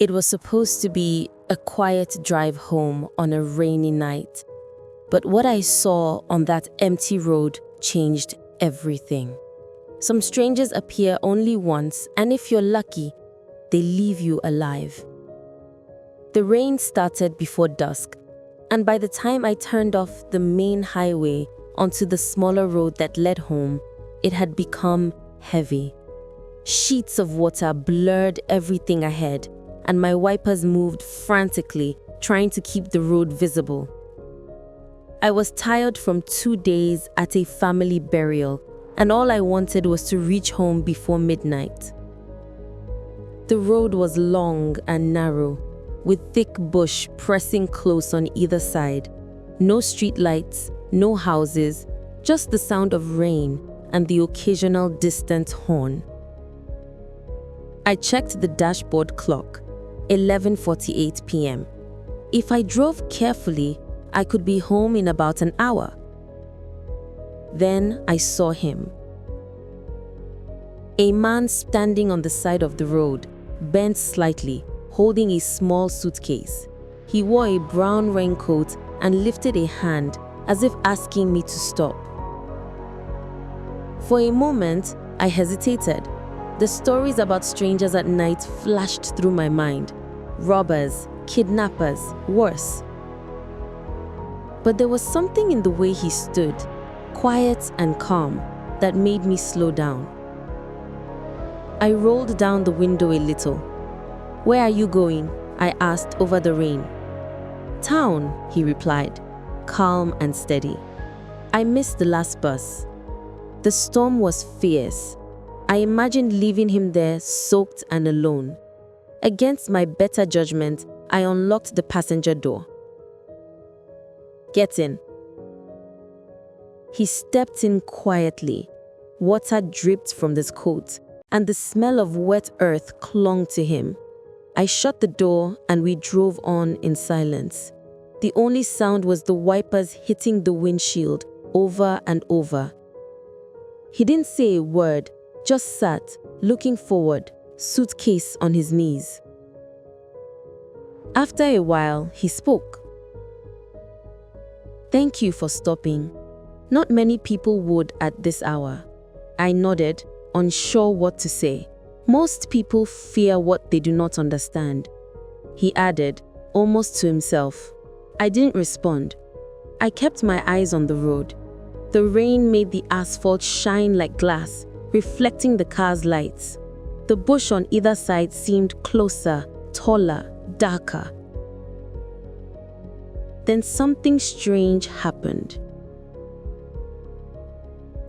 It was supposed to be a quiet drive home on a rainy night, but what I saw on that empty road changed everything. Some strangers appear only once, and if you're lucky, they leave you alive. The rain started before dusk, and by the time I turned off the main highway onto the smaller road that led home, it had become heavy. Sheets of water blurred everything ahead, and my wipers moved frantically, trying to keep the road visible. I was tired from 2 days at a family burial, and all I wanted was to reach home before midnight. The road was long and narrow, with thick bush pressing close on either side. No street lights, no houses, just the sound of rain and the occasional distant horn. I checked the dashboard clock, 11:48 p.m. If I drove carefully, I could be home in about an hour. Then I saw him. A man standing on the side of the road, bent slightly, holding a small suitcase. He wore a brown raincoat and lifted a hand as if asking me to stop. For a moment, I hesitated. The stories about strangers at night flashed through my mind. Robbers, kidnappers, worse. But there was something in the way he stood, quiet and calm, that made me slow down. I rolled down the window a little. "Where are you going?" I asked over the rain. "Town," he replied, calm and steady. I missed the last bus. The storm was fierce. I imagined leaving him there soaked and alone. Against my better judgment, I unlocked the passenger door. "Get in." He stepped in quietly. Water dripped from his coat, and the smell of wet earth clung to him. I shut the door and we drove on in silence. The only sound was the wipers hitting the windshield over and over. He didn't say a word, just sat, looking forward, suitcase on his knees. After a while, he spoke. "Thank you for stopping. Not many people would at this hour." I nodded, unsure what to say. Most people fear what they do not understand. He added, almost to himself. I didn't respond. I kept my eyes on the road. The rain made the asphalt shine like glass, reflecting the car's lights. The bush on either side seemed closer, taller, darker. Then something strange happened.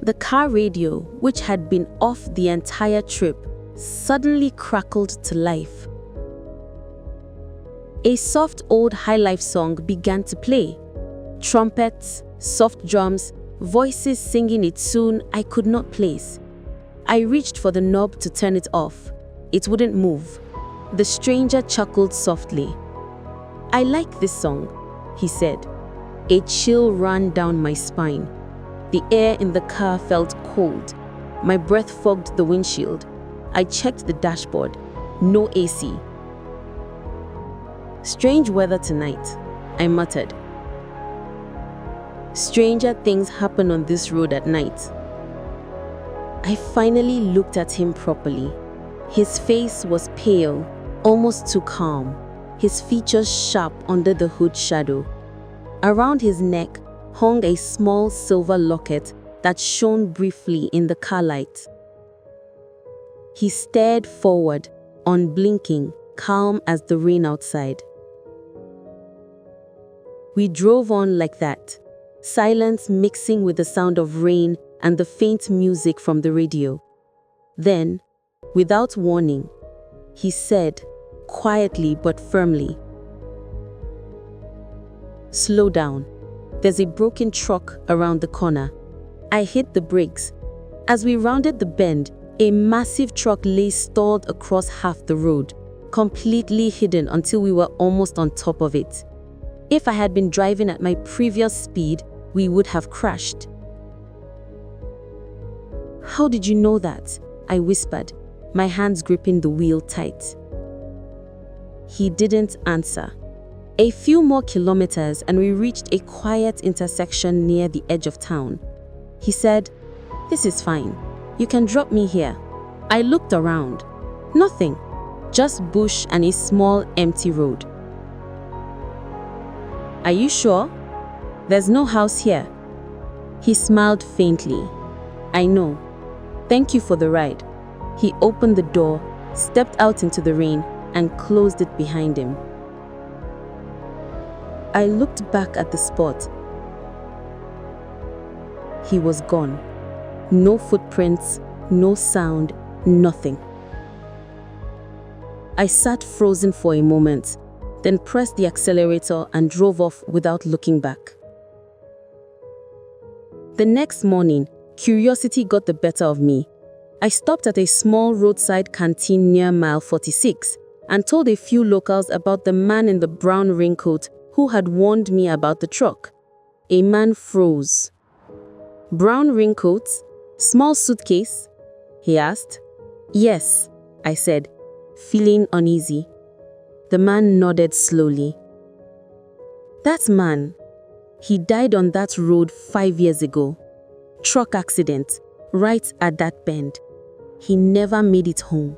The car radio, which had been off the entire trip, suddenly crackled to life. A soft old high-life song began to play. Trumpets, soft drums, voices singing a tune I could not place. I reached for the knob to turn it off. It wouldn't move. The stranger chuckled softly. "I like this song," he said. A chill ran down my spine. The air in the car felt cold. My breath fogged the windshield. I checked the dashboard. No AC. "Strange weather tonight," I muttered. "Stranger things happen on this road at night." I finally looked at him properly. His face was pale, almost too calm, his features sharp under the hood shadow. Around his neck hung a small silver locket that shone briefly in the car light. He stared forward, unblinking, calm as the rain outside. We drove on like that, silence mixing with the sound of rain and the faint music from the radio. Then, without warning, he said, quietly but firmly, "Slow down. There's a broken truck around the corner." I hit the brakes. As we rounded the bend, a massive truck lay stalled across half the road, completely hidden until we were almost on top of it. If I had been driving at my previous speed, we would have crashed. "How did you know that?" I whispered, my hands gripping the wheel tight. He didn't answer. A few more kilometers and we reached a quiet intersection near the edge of town. He said, "This is fine. You can drop me here." I looked around. Nothing. Just bush and a small empty road. "Are you sure? There's no house here." He smiled faintly. "I know. Thank you for the ride." He opened the door, stepped out into the rain, and closed it behind him. I looked back at the spot. He was gone. No footprints, no sound, nothing. I sat frozen for a moment, then pressed the accelerator and drove off without looking back. The next morning, curiosity got the better of me. I stopped at a small roadside canteen near mile 46 and told a few locals about the man in the brown raincoat who had warned me about the truck. A man froze. "Brown raincoat? Small suitcase?" he asked. "Yes," I said, feeling uneasy. The man nodded slowly. "That man, he died on that road 5 years ago. Truck accident, right at that bend. He never made it home."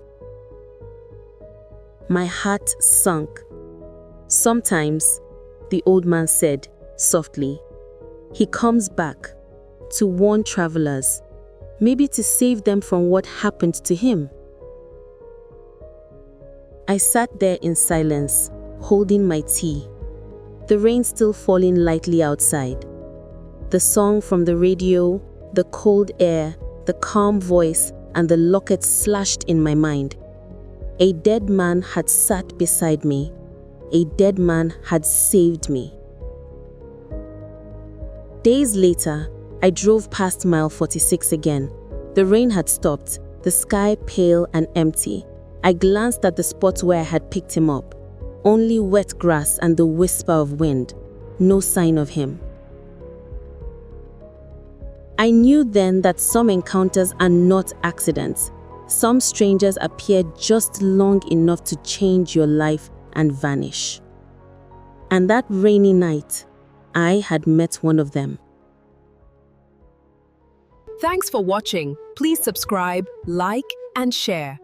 My heart sunk. "Sometimes," the old man said softly, "he comes back to warn travelers, maybe to save them from what happened to him." I sat there in silence, holding my tea. The rain still falling lightly outside. The song from the radio, the cold air, the calm voice, and the locket slashed in my mind. A dead man had sat beside me. A dead man had saved me. Days later, I drove past mile 46 again. The rain had stopped, the sky pale and empty. I glanced at the spot where I had picked him up. Only wet grass and the whisper of wind. No sign of him. I knew then that some encounters are not accidents. Some strangers appear just long enough to change your life and vanish. And that rainy night, I had met one of them. Thanks for watching. Please subscribe, like, and share.